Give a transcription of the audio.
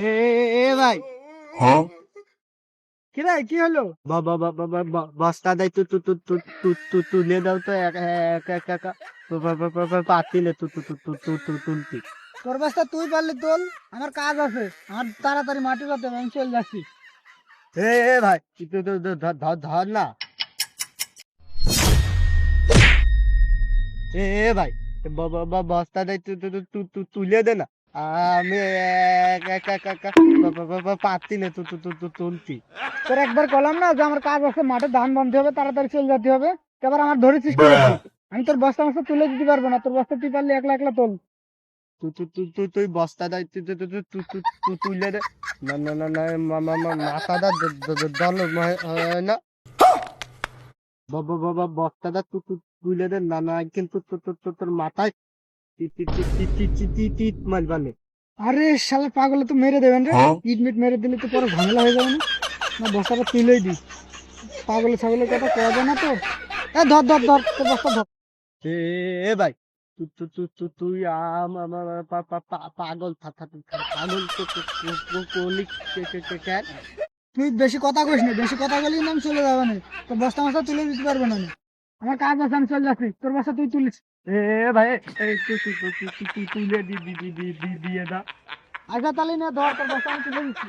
এ এ ভাই, Huh? কি রে, কি হলো? বস্তা দেয়, তুলে দাও তো, পাতিলে তুলতি। তোর বস্তা তুই পারলি তোল, আমার কাজ আছে, আমার তাড়াতাড়ি মাটি করতে হবে, আমি চলে যাচ্ছি। এ ভাই, তুই ধর না। ভাই, বস্তা দেয়, তুলে দে না। আমি পাতিলে তুলতি। তোর একবার কলাম না যে আমার কাজ আছে, মাঠে ধান বানতে হবে, তাড়াতাড়ি চলে যেতে হবে। এবার আমার ধরেছিস কি করছিস? Bruh. আমি তোর বস্তা মস্তা তুলে দিতে পারবো না, তোর বস্তা তুই পারলি একলা একলা তোল। তুই বস্তা দেয়, তুলে দে। না, মাথাটা দল হয় না। বস্তাটা তুলে দে, না কিন্তু তোর মাথায় টিট মারবালে। আরে শালা পাগল, তো মেরে দেবেন রে। Huh? ইট মিট মেরে দিলে তো পরে ঝামেলা হয়ে যাবে না। না, বস্তাটা তুলেই দিস। পাগল ছাগলের কথা কয়া যায় না তো। ধর তোর বস্তা ধর। এ ভাই, তুই পাগল পাগল করলি কেন? তুই বেশি কথা কইস না, বেশি কথা বলি না, আমি চলে যাবো না। তোর বস্তা মস্তা তুলে দিতে পারবো না আমি। আমার কাজ আছে, আমি চলে যাচ্ছি, তোর বস্তা তুই তুলিস। ভাই, এই তুই তুলে দিয়ে দা। আচ্ছা তাহলে না, ধর তোর বস্তা আমি তুলে দিচ্ছি।